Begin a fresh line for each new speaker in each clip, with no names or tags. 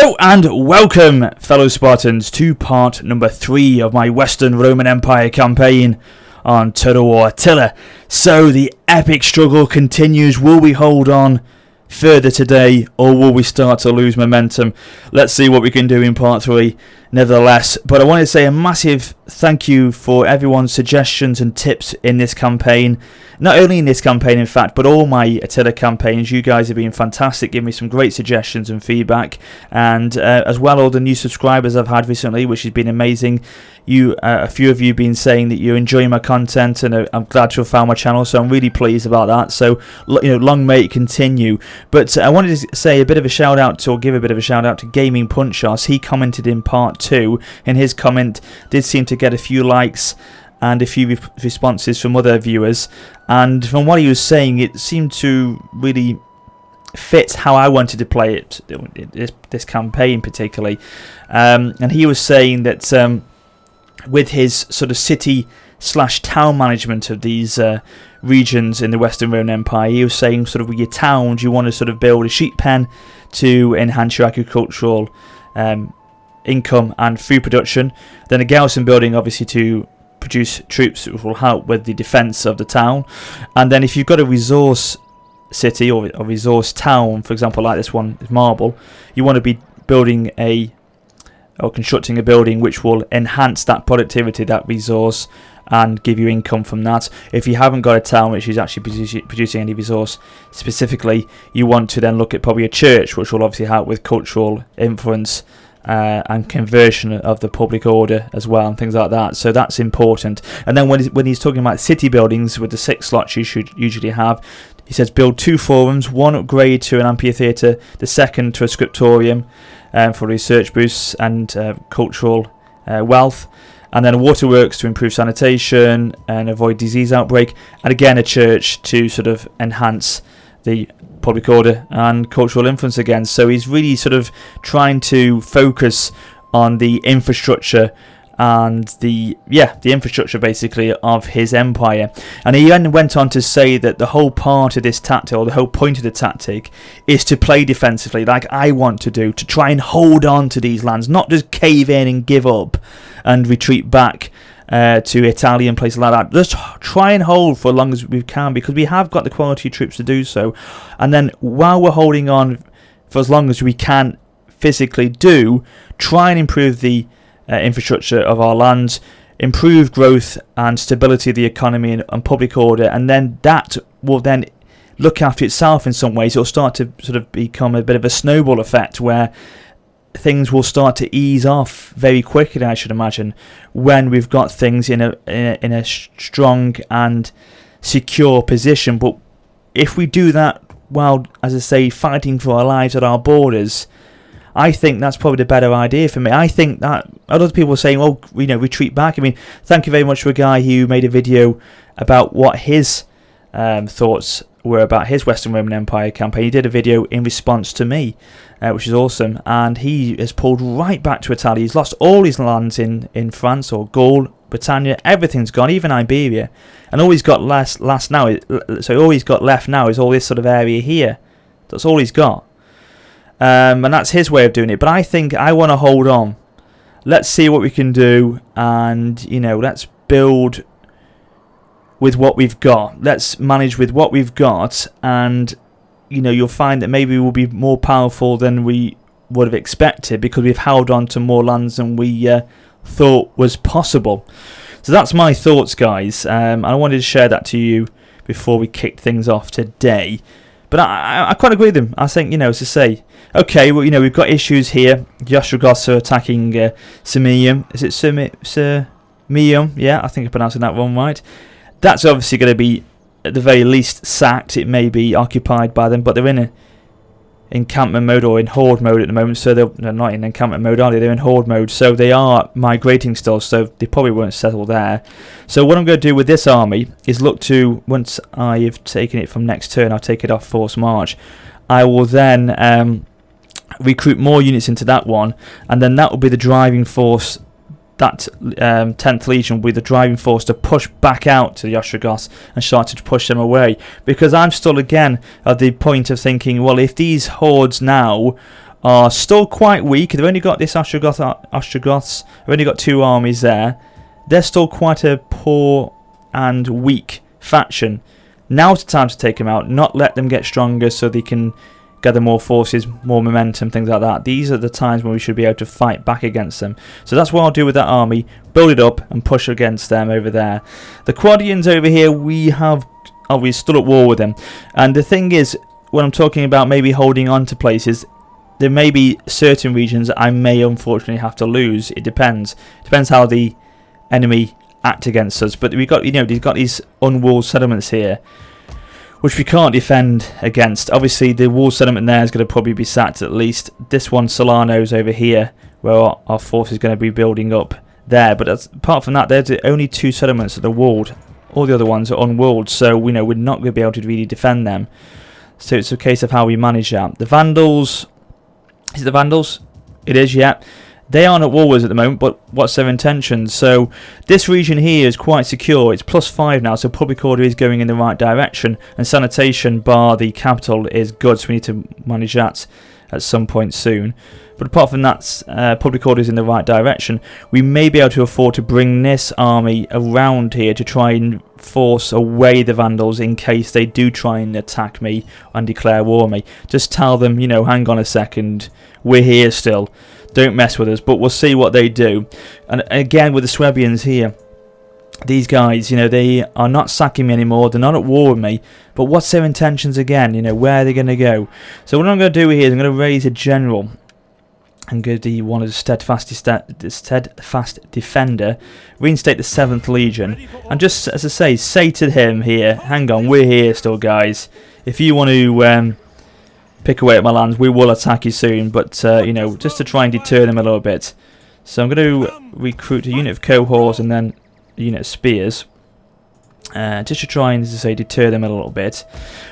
Hello and welcome, fellow Spartans, to part number 3 of my Western Roman Empire campaign on Total War Attila. So the epic struggle continues. Will we hold on further today, or will we start to lose momentum? Let's see what we can do in part 3 nevertheless. But I want to say a massive thank you for everyone's suggestions and tips in this campaign. Not only in this campaign, in fact, but all my Attila campaigns. You guys have been fantastic, giving me some great suggestions and feedback, and as well all the new subscribers I've had recently, which has been amazing. A few of you have been saying that you're enjoying my content, and I'm glad to have found my channel, so I'm really pleased about that. So, long may it continue. But I wanted to say a bit of a shout out to Gaming Punchos. He commented in part 2, and his comment did seem to get a few likes and a few responses from other viewers, and from what he was saying, it seemed to really fit how I wanted to play it, this campaign particularly. And he was saying that with his sort of city/town management of these regions in the Western Roman Empire, he was saying sort of with your towns, you want to sort of build a sheep pen to enhance your agricultural income and food production, then a garrison building obviously to produce troops which will help with the defence of the town, and then if you've got a resource city or a resource town, for example like this one is Marble, you want to be building constructing a building which will enhance that productivity, that resource, and give you income from that. If you haven't got a town which is actually producing any resource specifically, you want to then look at probably a church, which will obviously help with cultural influence and conversion of the public order as well, and things like that. So that's important. And then when he's talking about city buildings with the 6 slots you should usually have, he says build 2 forums, one upgrade to an amphitheatre, the second to a scriptorium for research boosts and cultural wealth, and then a waterworks to improve sanitation and avoid disease outbreak, and again a church to sort of enhance the public order and cultural influence again. So he's really sort of trying to focus on the infrastructure and the infrastructure basically of his empire. And he then went on to say that the whole part of this tactic, or the whole point of the tactic, is to play defensively like I want to do, to try and hold on to these lands, not just cave in and give up and retreat back to Italian places like that. Just try and hold for as long as we can, because we have got the quality troops to do so. And then while we're holding on for as long as we can physically try and improve the infrastructure of our lands, improve growth and stability of the economy and public order, and then that will then look after itself in some ways. It'll start to sort of become a bit of a snowball effect where things will start to ease off very quickly, I should imagine, when we've got things in a strong and secure position. But if we do that while, as I say, fighting for our lives at our borders, I think that's probably the better idea for me. I think that other people are saying, well, retreat back. I mean, thank you very much to a guy who made a video about what his thoughts were about his Western Roman Empire campaign. He did a video in response to me, which is awesome, and he has pulled right back to Italy. He's lost all his lands in France or Gaul, Britannia, everything's gone, even Iberia, and all he's got left now is all this sort of area here. That's all he's got, and that's his way of doing it. But I think I want to hold on. Let's see what we can do, and let's build with what we've got. Let's manage with what we've got, and you'll find that maybe we'll be more powerful than we would have expected, because we've held on to more lands than we thought was possible. So that's my thoughts, guys. I wanted to share that to you before we kicked things off today. But I quite agree with them. I think, as I say, okay, well, we've got issues here. The Ostrogoths are attacking Sirmium. Is it Sirmium? Yeah, I think I'm pronouncing that one right. That's obviously going to be, at the very least, sacked. It may be occupied by them, but they're in a encampment mode or in horde mode at the moment. So they're not in encampment mode, are they? They're in horde mode. So they are migrating still, so they probably won't settle there. So what I'm going to do with this army is look to, once I've taken it from next turn, I'll take it off force march. I will then recruit more units into that one, and then that will be the driving force. That 10th Legion will be the driving force to push back out to the Ostrogoths and start to push them away. Because I'm still again at the point of thinking, well, if these hordes now are still quite weak. They've only got this Ostrogoths. They've only got 2 armies there. They're still quite a poor and weak faction. Now's the time to take them out, not let them get stronger so they can gather more forces, more momentum, things like that. These are the times when we should be able to fight back against them. So that's what I'll do with that army, build it up and push against them over there. The Quadians over here, we stood at war with them. And the thing is, when I'm talking about maybe holding on to places, there may be certain regions I may unfortunately have to lose. It depends. It depends how the enemy act against us. But we've got, they've got these unwalled settlements here, which we can't defend against. Obviously, the wall settlement there is going to probably be sacked at least. This one, Solano's over here, where our force is going to be building up there. But apart from that, there's the only 2 settlements that are walled. All the other ones are unwalled, so we're not going to be able to really defend them. So it's a case of how we manage that. The Vandals, is it the Vandals? It is, yeah. They aren't at war with us at the moment, but what's their intentions? So this region here is quite secure. It's +5 now, so public order is going in the right direction. And sanitation, bar the capital, is good, so we need to manage that at some point soon. But apart from that, public order is in the right direction. We may be able to afford to bring this army around here to try and force away the Vandals in case they do try and attack me and declare war on me. Just tell them, hang on a second, we're here still. Don't mess with us, but we'll see what they do. And again, with the Swabians here, these guys, they are not sacking me anymore. They're not at war with me. But what's their intentions again? Where are they going to go? So what I'm going to do here is I'm going to raise a general and give the one of the steadfast defender, reinstate the 7th Legion, and just, as I say to him here, hang on, we're here still, guys. If you want to pick away at my lands, we will attack you soon, but just to try and deter them a little bit. So I'm going to recruit a unit of cohorts and then a unit of spears, just to try and, as I say, deter them a little bit.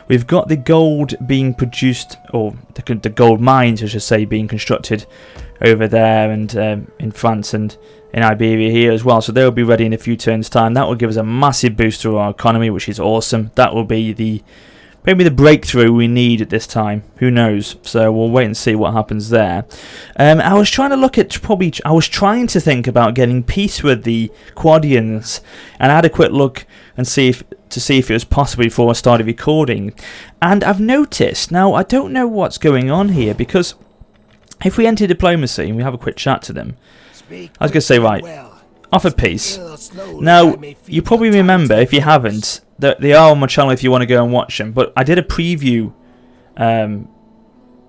We've got the gold being produced, or the gold mines, I should say, being constructed over there and in France and in Iberia here as well. So they'll be ready in a few turns' time. That will give us a massive boost to our economy, which is awesome. That will be maybe the breakthrough we need at this time. Who knows? So we'll wait and see what happens there. I was trying to look at I was trying to think about getting peace with the Quadians, and I had a quick look and see if it was possible before I started recording. And I've noticed, now I don't know what's going on here, because if we enter diplomacy and we have a quick chat to them, I was going to say, right, offer peace. Now, you probably remember, if you haven't, that they are on my channel if you want to go and watch them, but I did a preview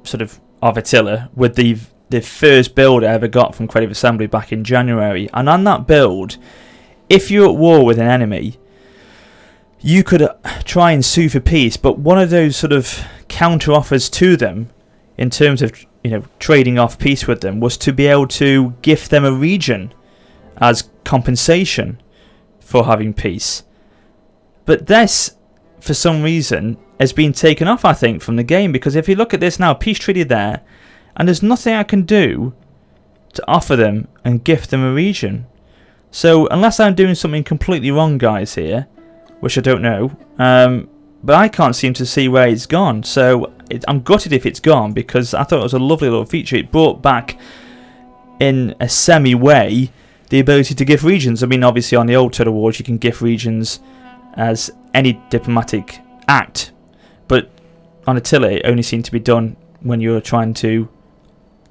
sort of Attila with the first build I ever got from Creative Assembly back in January. And on that build, if you're at war with an enemy, you could try and sue for peace, but one of those sort of counter offers to them in terms of trading off peace with them was to be able to gift them a region as compensation for having peace. But this, for some reason, has been taken off, I think, from the game, because if you look at this now, peace treaty there, and there's nothing I can do to offer them and gift them a region. So unless I'm doing something completely wrong, guys, here, which I don't know, but I can't seem to see where it's gone. So I'm gutted if it's gone, because I thought it was a lovely little feature. It brought back, in a semi-way, the ability to gift regions. I mean, obviously on the old Total Wars you can gift regions as any diplomatic act, but on Attila it only seemed to be done when you were trying to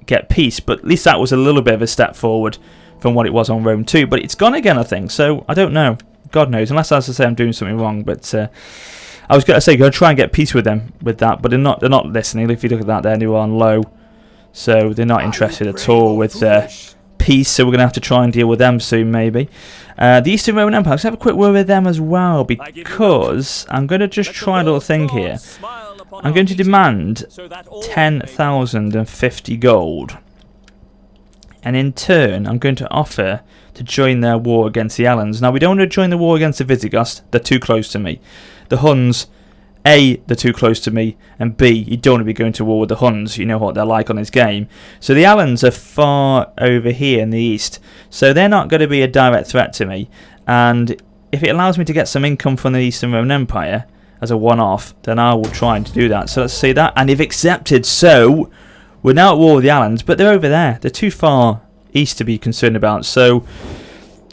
get peace. But at least that was a little bit of a step forward from what it was on Rome 2. But it's gone again, I think, so I don't know. God knows, unless, as I say, I'm doing something wrong. But I was going to say, go try and get peace with them with that, but they're not listening. If you look at that there, they're on low, so they're not interested at all with peace, so we're going to have to try and deal with them soon, maybe. The Eastern Roman Empire, let's have a quick word with them as well, because I'm going to just try a little thing here. I'm going to demand 10,050 gold, and in turn I'm going to offer to join their war against the Alans. Now, we don't want to join the war against the Visigoths, they're too close to me. The Huns, A, they're too close to me, and B, you don't want to be going to war with the Huns. You know what they're like on this game. So the Alans are far over here in the east, so they're not going to be a direct threat to me. And if it allows me to get some income from the Eastern Roman Empire as a one-off, then I will try to do that. So let's see that, and if accepted, so We're now at war with the Allans, but they're over there. They're too far east to be concerned about. So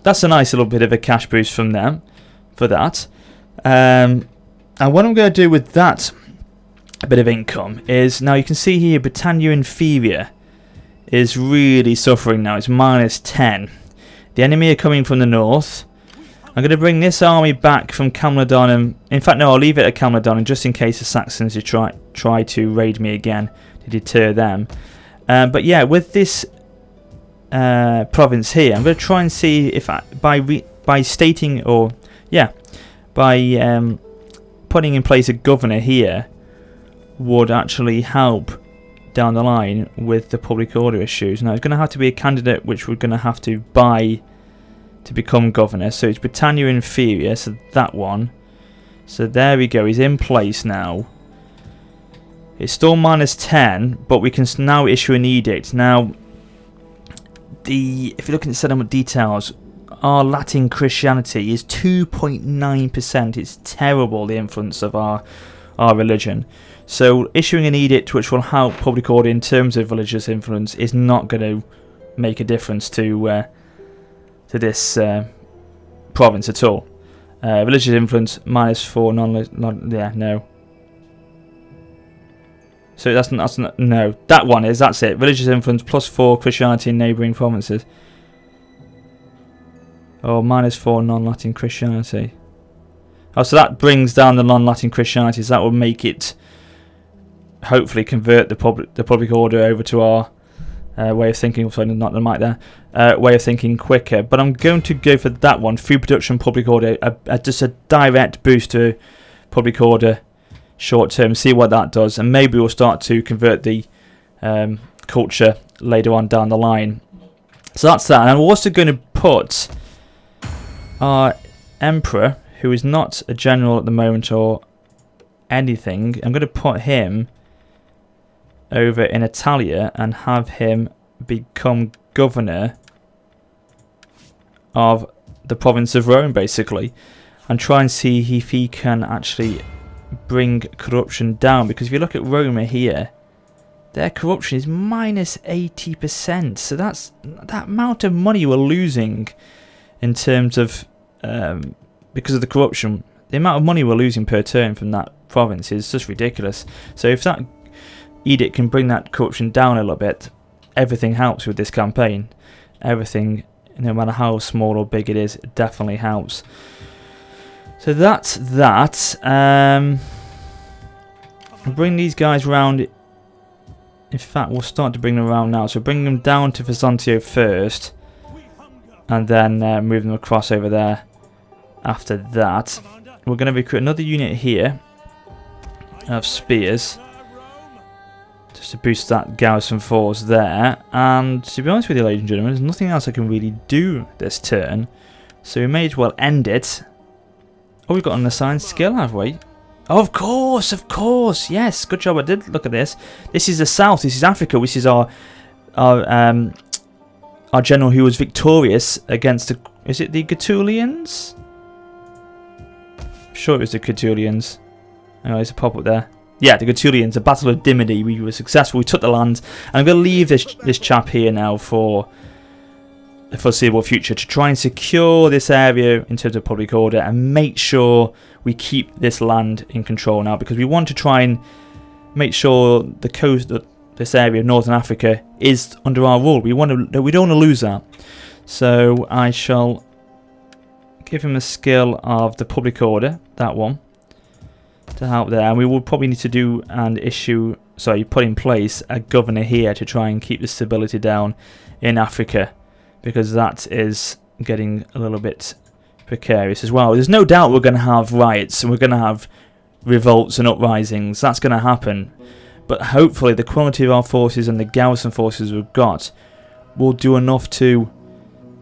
that's a nice little bit of a cash boost from them for that. And what I'm going to do with that bit of income is, now you can see here Britannia Inferior is really suffering now. It's minus 10. The enemy are coming from the north. I'm going to bring this army back from Camladon, and in fact no, I'll leave it at Camladon, and just in case the Saxons try to raid me again to deter them. But yeah, with this province here, I'm going to try and see if by stating, or yeah, by putting in place a governor here would actually help down the line with the public order issues. Now it's going to have to be a candidate which we're going to have to buy to become governor. So it's Britannia Inferior, so that one. So there we go, he's in place now. It's still minus 10, but we can now issue an edict. Now, if you look at the settlement details, our Latin Christianity is 2.9%. It's terrible, the influence of our religion. So issuing an edict which will help public order in terms of religious influence is not going to make a difference to this province at all. Religious influence minus 4, no. So that's not, no. That one is, that's it. Religious influence plus 4 Christianity in neighbouring provinces. Oh, minus 4 non-Latin Christianity. Oh, so that brings down the non-Latin Christianity. So that will make it, hopefully, convert the public order over to our way of thinking. Sorry, not the mic there. Way of thinking quicker. But I'm going to go for that one. Food production, public order. Just a direct boost to public order, short term. See what that does, and maybe we'll start to convert the culture later on down the line. So that's that. And I'm also going to put our emperor, who is not a general at the moment or anything, I'm going to put him over in Italia and have him become governor of the province of Rome, basically, and try and see if he can actually bring corruption down. Because if you look at Roma here, their corruption is minus 80%. So that's that amount of money we're losing in terms of because of the corruption. The amount of money we're losing per turn from that province is just ridiculous. So if that edict can bring that corruption down a little bit, everything helps with this campaign. Everything, no matter how small or big it is, it definitely helps. So that's that. Bring these guys round. In fact, we'll start to bring them around now. So bring them down to Vesontio first, and then move them across over there. After that, we're going to recruit another unit here of spears, just to boost that garrison force there. And to be honest with you, ladies and gentlemen, there's nothing else I can really do this turn, so we may as well end it. Oh, we've got an assigned skill, have we? Oh, of course, yes, good job, I did look at this. This is the south, this is Africa, which is our general who was victorious against the, is it the Gaetulians? I'm sure it was the Gaetulians. Oh, there's a pop-up there. Yeah, the Gaetulians, the Battle of Dimity. We were successful, we took the land. And I'm going to leave this chap here now for the foreseeable future to try and secure this area in terms of public order and make sure we keep this land in control now, because we want to try and make sure the coast, this area of Northern Africa, is under our rule. We don't want to lose that. So I shall give him a skill of the public order, that one, to help there. And we will probably need to do and put in place a governor here to try and keep the stability down in Africa, because that is getting a little bit precarious as well. There's no doubt we're going to have riots and we're going to have revolts and uprisings. That's going to happen. But hopefully the quality of our forces and the garrison forces we've got will do enough to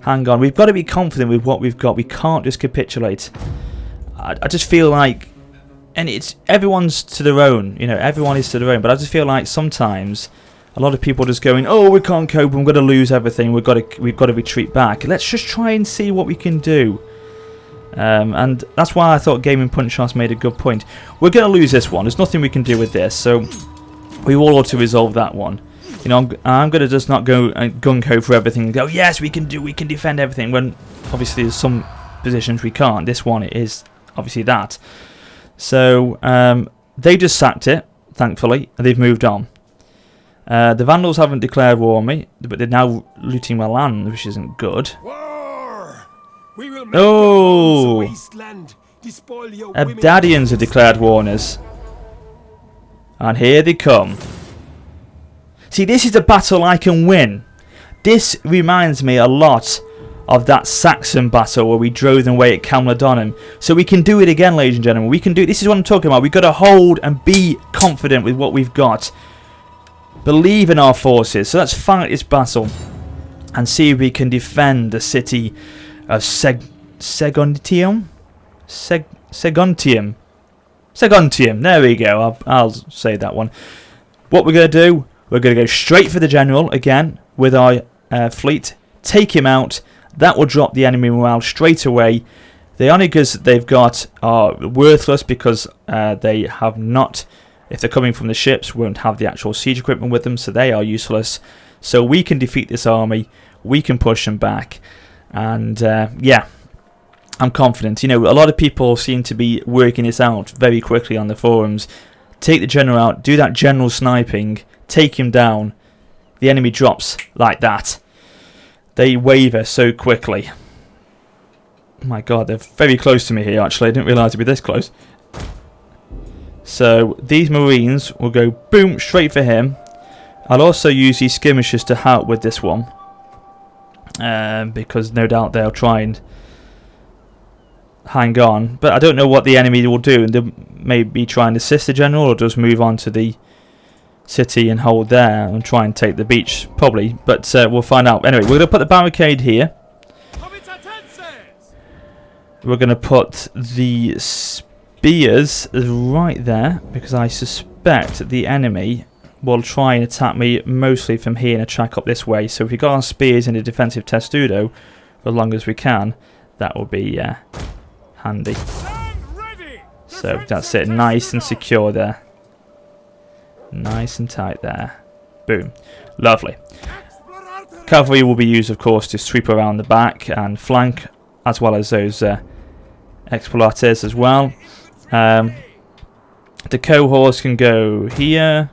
hang on. We've got to be confident with what we've got. We can't just capitulate. I just feel like, and it's everyone's to their own, everyone is to their own, but I just feel like sometimes a lot of people are just going, oh, we can't cope, we're going to lose everything, we've got to retreat back. Let's just try and see what we can do. And that's why I thought Gaming Punchhouse made a good point. We're going to lose this one. There's nothing we can do with this, so we will ought to resolve that one. You know, I'm going to just not go gung-ho for everything and go, yes, we can defend everything, when obviously there's some positions we can't. This one is obviously that. So they just sacked it, thankfully, and they've moved on. The Vandals haven't declared war on me, but they're now looting my land, which isn't good. Oh! Abdadians have declared war on us. And here they come. See, this is a battle I can win. This reminds me a lot of that Saxon battle where we drove them away at Camladonum. So we can do it again, ladies and gentlemen. We can do. This is what I'm talking about. We've got to hold and be confident with what we've got. Believe in our forces. So let's fight this battle and see if we can defend the city of Segontium. Segontium. There we go. I'll say that one. What we're going to do, we're going to go straight for the general again with our fleet. Take him out. That will drop the enemy morale straight away. The onagers that they've got are worthless because they have not, if they're coming from the ships, won't have the actual siege equipment with them, so they are useless. So we can defeat this army. We can push them back. And yeah, I'm confident. You know, a lot of people seem to be working this out very quickly on the forums. Take the general out, do that general sniping, take him down. The enemy drops like that. They waver so quickly. Oh my god, they're very close to me here actually. I didn't realise it'd be this close. So these Marines will go boom straight for him. I'll also use these skirmishers to help with this one. Because no doubt they'll try and hang on. But I don't know what the enemy will do. They may be trying to assist the general or just move on to the city and hold there and try and take the beach, probably, but we'll find out. Anyway, we're going to put the barricade here. We're going to put the spears right there because I suspect the enemy will try and attack me mostly from here and attack up this way. So if we got our spears in a defensive testudo for as long as we can, that will be handy. So that's it, nice and secure there. Nice and tight there. Boom. Lovely. Cavalry will be used, of course, to sweep around the back and flank, as well as those explorators as well. The cohorts can go here.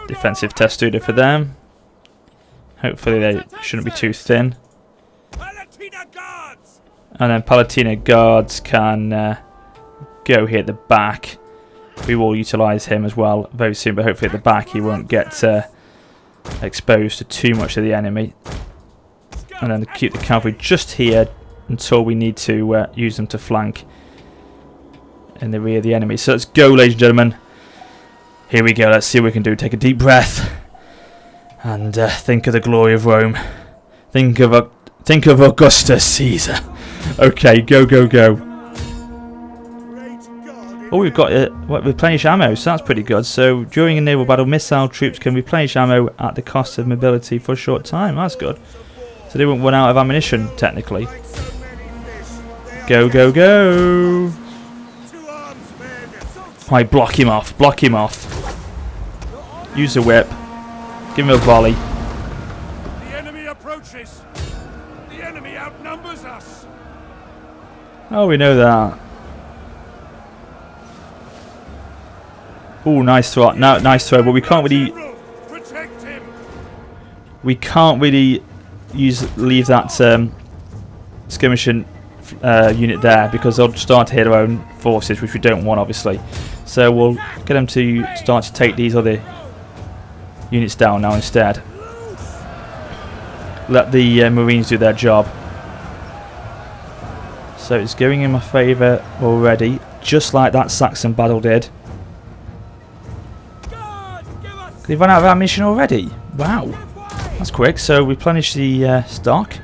Defensive testudo for them. Hopefully they shouldn't be too thin. And then Palatina guards can go here at the back. We will utilise him as well very soon, but hopefully at the back he won't get exposed to too much of the enemy. And then keep the cavalry just here until we need to use them to flank in the rear of the enemy. So let's go, ladies and gentlemen. Here we go. Let's see what we can do. Take a deep breath and think of the glory of Rome. Think of Augustus Caesar. Okay, go, go, go. Oh, we've got replenish ammo, so that's pretty good. So during a naval battle, missile troops can replenish ammo at the cost of mobility for a short time. That's good. So they won't run out of ammunition, technically. Go, go, go! Right, block him off, block him off. Use the whip. Give him a volley.
The enemy approaches. The enemy outnumbers us.
Oh, we know that. Oh, nice throw! No, nice throw, but we can't really. We can't really leave that skirmishing unit there because they'll start to hit their own forces, which we don't want, obviously. So we'll get them to start to take these other units down now instead. Let the Marines do their job. So it's going in my favour already, just like that Saxon battle did. They've run out of ammunition already. Wow, that's quick. So replenish the stock.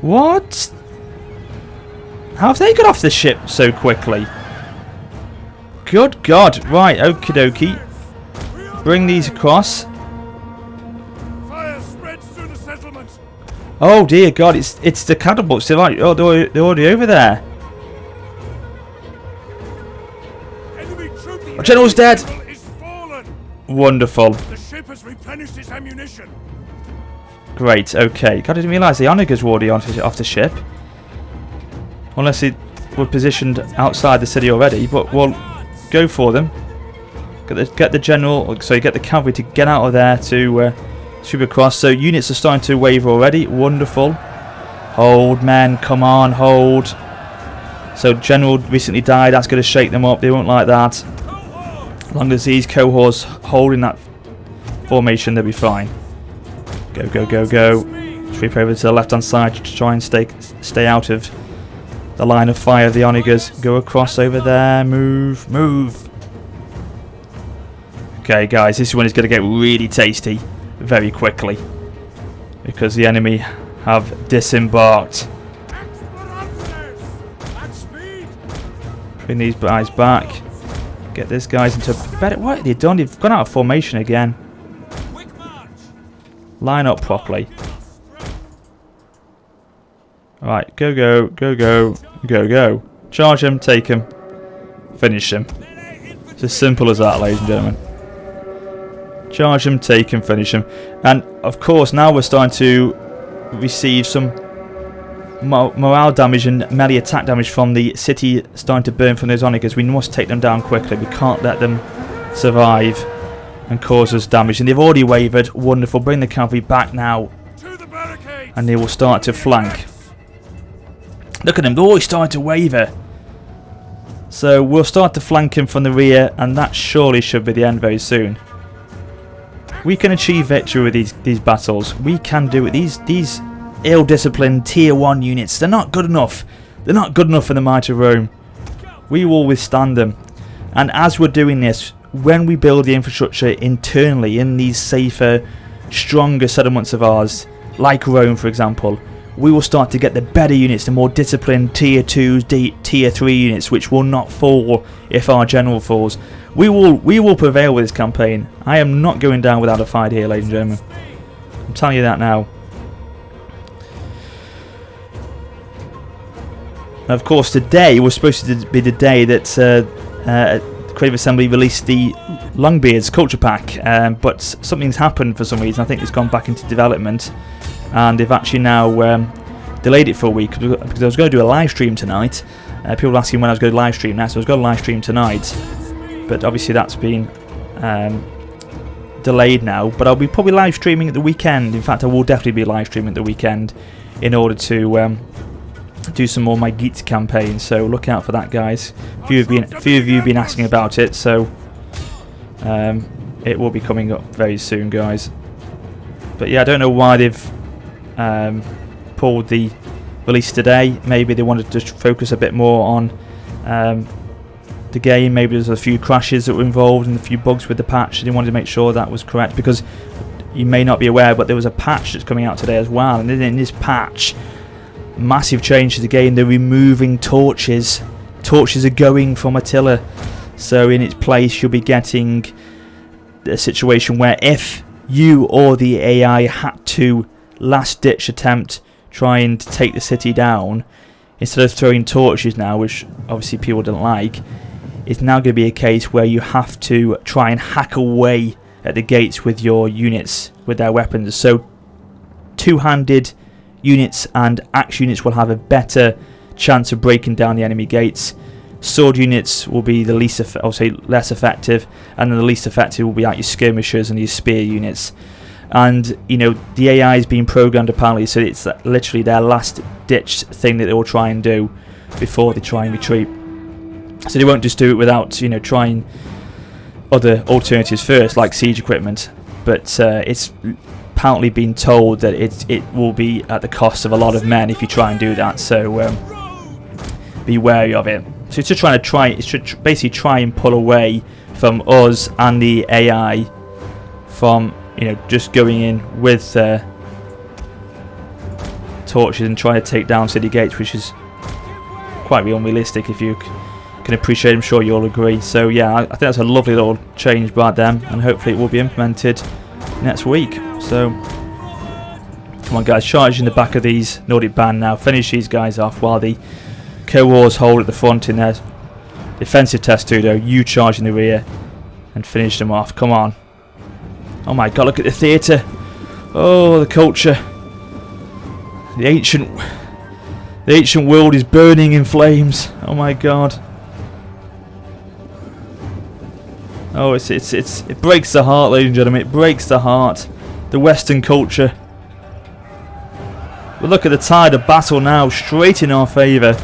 What? How have they got off the ship so quickly? Good God! Right, okie dokie. Bring these across.
Fire spreads through the settlement.
Oh dear God! It's the catapults. They're like, oh, they're already over there. Our general's dead.
Admiral is fallen.
Wonderful.
The ship has replenished its ammunition.
Great, okay. God, I didn't realise the onagers were already off the ship. Unless they were positioned outside the city already, but we'll go for them. Get the general, so you get the cavalry to get out of there to sweep across. So units are starting to waver already. Wonderful. Hold, men, come on, hold. So general recently died, that's going to shake them up, they won't like that. As long as these cohorts hold in that formation, they'll be fine. Go, go, go, go. Sweep over to the left hand side to try and stay out of the line of fire of the onagers. Go across over there, move, move. Okay guys, this is when it's going to get really tasty very quickly, because the enemy have disembarked. Bring these guys back. Get these guys into better. What have they done? They've gone out of formation again. Line up properly. Alright, go, go, go, go, go, go. Charge him, take him, finish him. It's as simple as that, ladies and gentlemen. Charge him, take him, finish him. And of course, now we're starting to receive some morale damage and melee attack damage from the city starting to burn from those onagers. We must take them down quickly. We can't let them survive and cause us damage. And they've already wavered. Wonderful. Bring the cavalry back now. And they will start to flank. Look at them. They're always starting to waver. So we'll start to flank him from the rear, and that surely should be the end very soon. We can achieve victory with these battles. We can do it. These ill-disciplined tier 1 units, they're not good enough. They're not good enough for the might of Rome. We will withstand them. And as we're doing this, when we build the infrastructure internally in these safer, stronger settlements of ours, like Rome for example, we will start to get the better units, the more disciplined tier 2s, tier 3 units, which will not fall if our general falls. We will prevail with this campaign. I am not going down without a fight here, ladies and gentlemen. I'm telling you that now. And of course, today was supposed to be the day that Creative Assembly released the Longbeards culture pack, but something's happened for some reason. I think it's gone back into development, and they've actually now delayed it for a week, because I was going to do a live stream tonight. People were asking when I was going to live stream now, so I was going to live stream tonight, but obviously that's been delayed now. But I'll be probably live streaming at the weekend. In fact, I will definitely be live streaming at the weekend in order to do some more my Geats campaign, so look out for that, guys. A few of you have been asking about it, so it will be coming up very soon, guys. But yeah, I don't know why they've pulled the release today. Maybe they wanted to just focus a bit more on the game. Maybe there's a few crashes that were involved and a few bugs with the patch. They wanted to make sure that was correct, because you may not be aware, but there was a patch that's coming out today as well, and in this patch, massive change to the game. They're removing torches. Torches are going from Attila, so in its place you'll be getting a situation where if you or the AI had to last ditch attempt trying to take the city down, instead of throwing torches now, which obviously people don't like, it's now going to be a case where you have to try and hack away at the gates with your units, with their weapons. So two-handed units and axe units will have a better chance of breaking down the enemy gates. Sword units will be the least, I'll say, less effective, and then the least effective will be like your skirmishers and your spear units. And you know, the AI is being programmed apparently, so it's literally their last ditch thing that they will try and do before they try and retreat. So they won't just do it without, you know, trying other alternatives first, like siege equipment. But it's apparently been told that it will be at the cost of a lot of men if you try and do that. So be wary of it. So it's just basically try and pull away from us and the AI from, you know, just going in with torches and trying to take down city gates, which is quite unrealistic if you can appreciate. I'm sure you'll agree. So yeah, I think that's a lovely little change by them, and hopefully it will be implemented next week. So come on, guys, charge in the back of these Nordic band now. Finish these guys off while the cohorts hold at the front in their Defensive test too, though. You charge in the rear and finish them off. Come on. Oh my god, look at the theatre. Oh, the culture. The ancient world is burning in flames. Oh my god. Oh, it breaks the heart, ladies and gentlemen. It breaks the heart. The Western culture. But look at the tide of battle now, straight in our favour.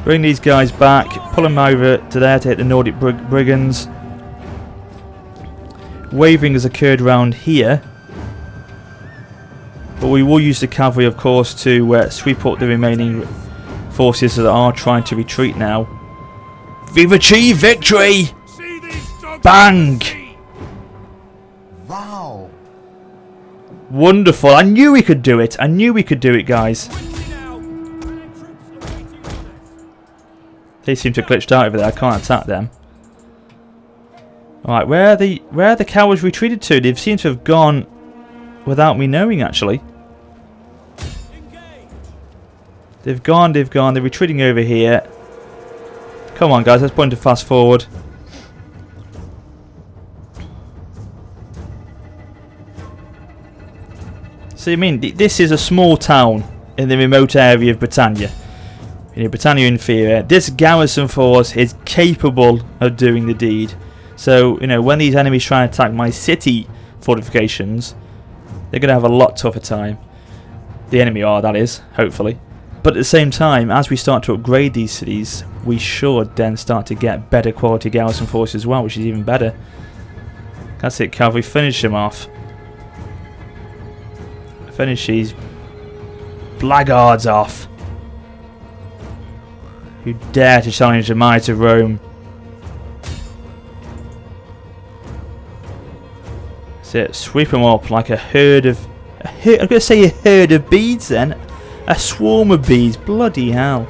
Bring these guys back. Pull them over to there to hit the Nordic brigands. Wavering has occurred around here. But we will use the cavalry, of course, to sweep up the remaining forces that are trying to retreat now. We've achieved victory! Bang!
Wow!
Wonderful. I knew we could do it. I knew we could do it, guys. They seem to have glitched out over there. I can't attack them. Alright, where are the cowards retreated to? They seem to have gone without me knowing, actually. They've gone. They're retreating over here. Come on, guys. Let's point to fast forward. So, I mean, this is a small town in the remote area of Britannia. Britannia Inferior. This garrison force is capable of doing the deed. So, when these enemies try and attack my city fortifications, they're going to have a lot tougher time. The enemy are, that is, hopefully. But at the same time, as we start to upgrade these cities, we should then start to get better quality garrison forces as well, which is even better. That's it, cavalry. Finish them off. Finish these blackguards off. Who dare to challenge the might of Rome. That's it. Sweep them up like a herd of... I'm going to say a herd of bees then. A swarm of bees. Bloody hell.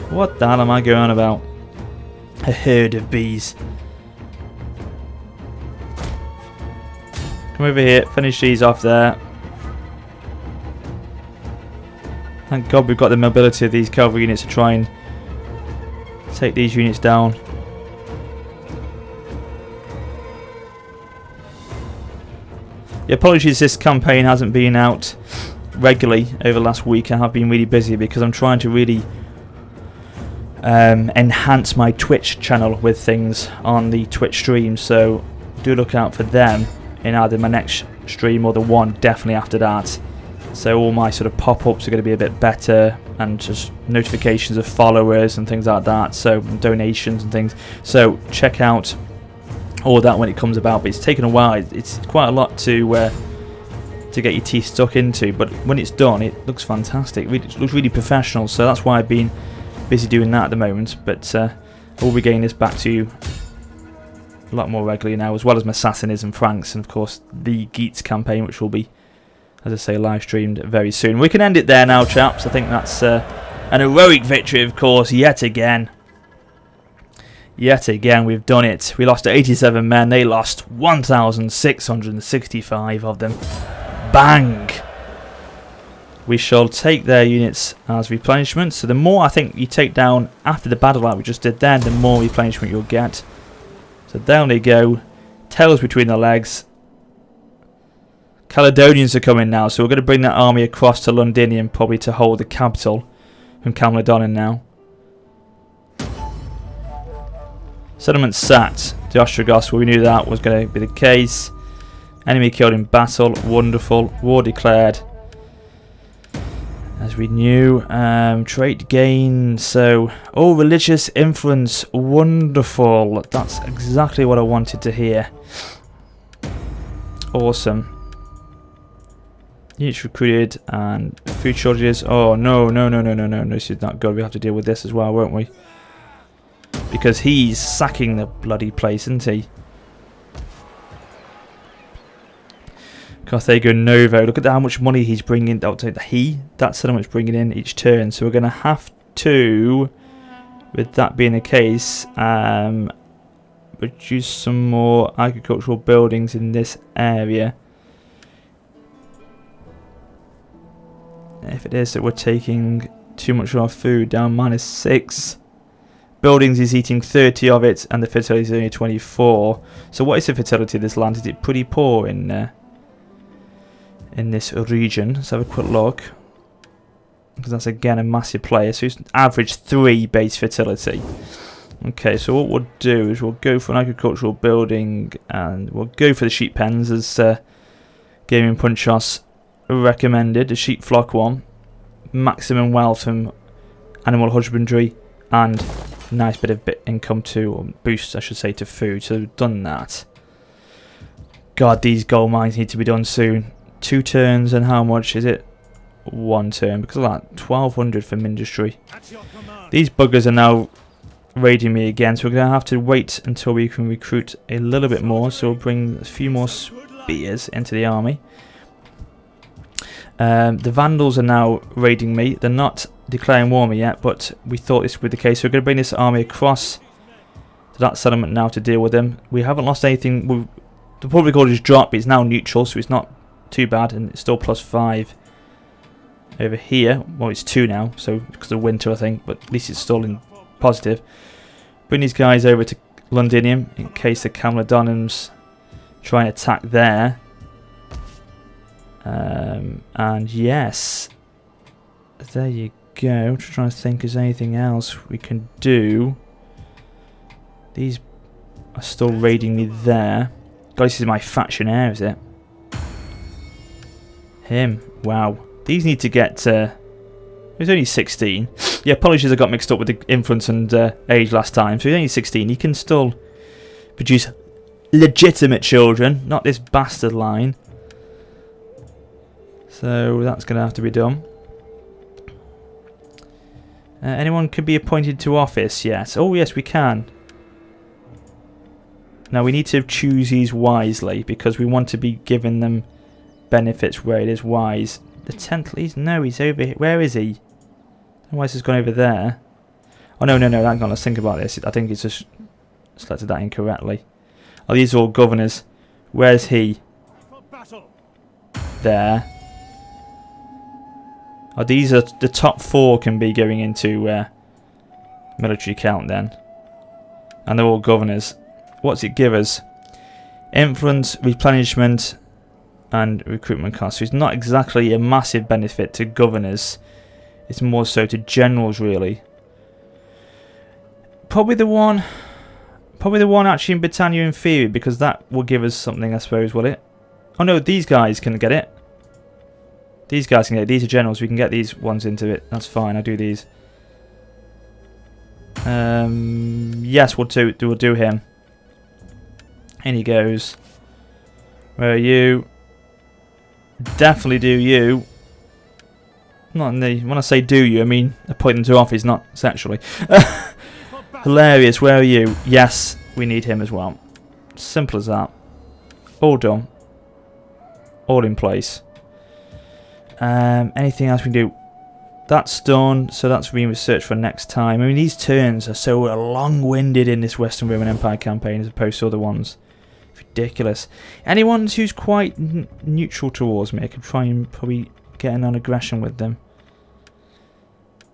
What the hell am I going on about? A herd of bees. Come over here. Finish these off there. Thank God we've got the mobility of these cavalry units to try and take these units down. Yeah, apologies this campaign hasn't been out regularly over the last week. I have been really busy because I'm trying to really enhance my Twitch channel with things on the Twitch stream, so do look out for them in either my next stream or the one definitely after that. So all my sort of pop-ups are going to be a bit better, and just notifications of followers and things like that, so donations and things. So check out all that when it comes about. But it's taken a while. It's quite a lot to get your teeth stuck into, but when it's done, it looks fantastic. It looks really professional. So that's why I've been busy doing that at the moment. But we'll be getting this back to you a lot more regularly now, as well as my Sassanid and Franks, and of course the Geats campaign, which will be, as I say, live streamed very soon. We can end it there now, chaps. I think that's an heroic victory, of course, yet again. Yet again, we've done it. We lost 87 men. They lost 1,665 of them. Bang! We shall take their units as replenishment. So the more I think you take down after the battle like we just did then, the more replenishment you'll get. So down they go. Tails between the legs. Caledonians are coming now, so we're going to bring that army across to Londinium, probably to hold the capital from Camledonin now. Settlement sat. The Ostrogoths, well, we knew that was going to be the case. Enemy killed in battle, wonderful. War declared, as we knew. Trait gain, so religious influence, wonderful. That's exactly what I wanted to hear. Awesome. Units recruited and food shortages. Oh no, this is not good. We have to deal with this as well, won't we? Because he's sacking the bloody place, isn't he? Carthago Novo. Look at how much money he's bringing. That's how much bringing in each turn. So we're going to have to, with that being the case, produce some more agricultural buildings in this area. If it is that we're taking too much of our food down, -6. buildings is eating 30 of it, and the fertility is only 24. So what is the fertility of this land? Is it pretty poor in this region? Let's have a quick look, because that's again a massive player. So it's average 3 base fertility. Okay, so what we'll do is we'll go for an agricultural building, and we'll go for the sheep pens as Gaming Punchos recommended, the sheep flock one. Maximum wealth from animal husbandry, and nice bit of income to, or boost I should say, to food. So we've done that. God, these gold mines need to be done soon. 2 turns, and how much is it? 1 turn, because of that. 1200 from industry. These buggers are now raiding me again, so we're going to have to wait until we can recruit a little bit more. So we'll bring a few more spears into the army. The Vandals are now raiding me. They're not declaring war on me yet, but we thought this would be the case. So we're going to bring this army across to that settlement now to deal with them. We haven't lost anything. The public order has dropped, but it's now neutral, so it's not too bad, and it's still +5 over here. Well, it's 2 now, so because of winter, I think, but at least it's still in positive. Bring these guys over to Londinium in case the Camledonums try and attack there. And yes, there you go. Just trying to think, is there anything else we can do? These are still raiding me there. God, this is my faction heir, is it? Him. Wow. These need to get... he's only 16. Yeah, apologies I got mixed up with the influence and age last time. So he's only 16. He can still produce legitimate children, not this bastard line. So that's going to have to be done. Anyone can be appointed to office, yes. Oh, yes, we can. Now, we need to choose these wisely, because we want to be giving them benefits where it is wise. The 10th lead? No, he's over here. Where is he? Why has he gone over there? Oh, no, hang on, let's think about this. I think it's just selected that incorrectly. Oh, these are all governors. Where's he? There. Oh, these are the top 4 can be going into military count then. And they're all governors. What's it give us? Influence, replenishment, and recruitment costs. So it's not exactly a massive benefit to governors. It's more so to generals, really. Probably the one actually in Britannia Inferior, because that will give us something, I suppose, will it? Oh no, these guys can get it. These guys can get it. These are generals. We can get these ones into it. That's fine. I'll do these. Yes, we'll do him. In he goes. Where are you? Definitely do you. Not in the, when I say do you, I mean appoint them to office, not sexually. Hilarious. Where are you? Yes, we need him as well. Simple as that. All done. All in place. Anything else we can do? That's done, so that's being researched for next time. I mean, these turns are so long-winded in this Western Roman Empire campaign as opposed to other ones. Ridiculous. Anyone who's quite neutral towards me, I could try and probably get a non-aggression with them.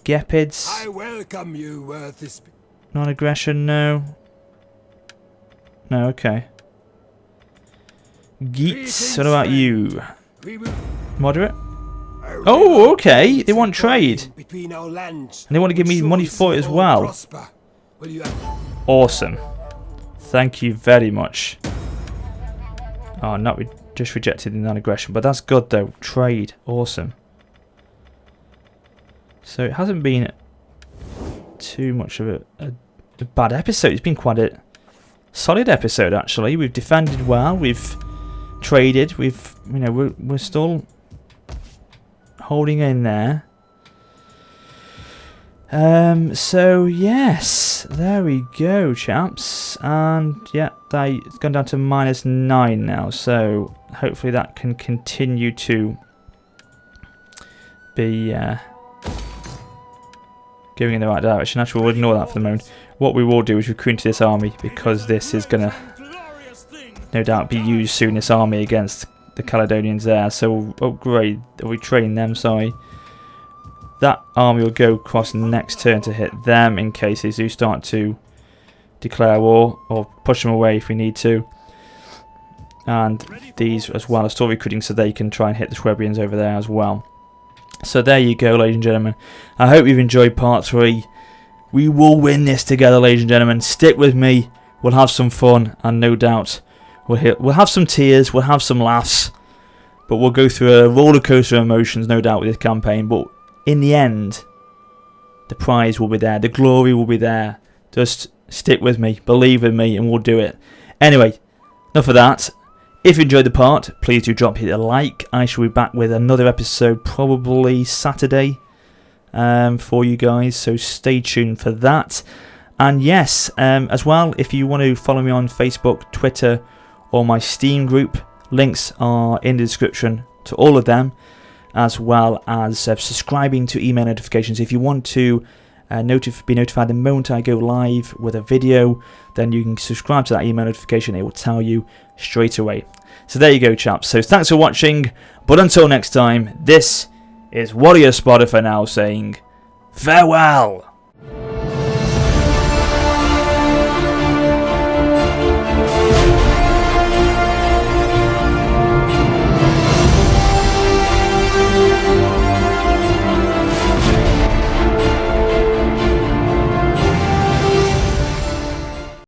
Gepids.
I welcome you,
Non-aggression, no. No, okay. Geets, what about you? Moderate? Oh, okay. They want trade. And they want to give me money for it as well. Awesome. Thank you very much. Oh, not just rejected the non-aggression. But that's good, though. Trade. Awesome. So it hasn't been too much of a bad episode. It's been quite a solid episode, actually. We've defended well. We've traded. We're still holding in there. So yes, there we go, chaps. And yeah, it's gone down to -9 now. So hopefully that can continue to be going in the right direction. Actually, we'll ignore that for the moment. What we will do is recruit into this army, because this is gonna no doubt be used soon. This army against the Caledonians there, so we'll upgrade, or retrain them, sorry. that army will go across next turn to hit them in case they do start to declare war, or push them away if we need to. And these as well are still recruiting so they can try and hit the Swabians over there as well. So there you go, ladies and gentlemen. I hope you've enjoyed part 3. We will win this together, ladies and gentlemen. Stick with me. We'll have some fun, and no doubt we'll have some tears, we'll have some laughs, but we'll go through a roller coaster of emotions, no doubt, with this campaign. But in the end, the prize will be there, the glory will be there. Just stick with me, believe in me, and we'll do it. Anyway, enough of that. If you enjoyed the part, please do drop a like. I shall be back with another episode probably Saturday for you guys, so stay tuned for that. And yes, as well, if you want to follow me on Facebook, Twitter, or my Steam group, links are in the description to all of them, as well as subscribing to email notifications. If you want to be notified the moment I go live with a video, then you can subscribe to that email notification. It will tell you straight away. So there you go, chaps. So thanks for watching, but until next time, this is Warrior Spotter for now saying farewell.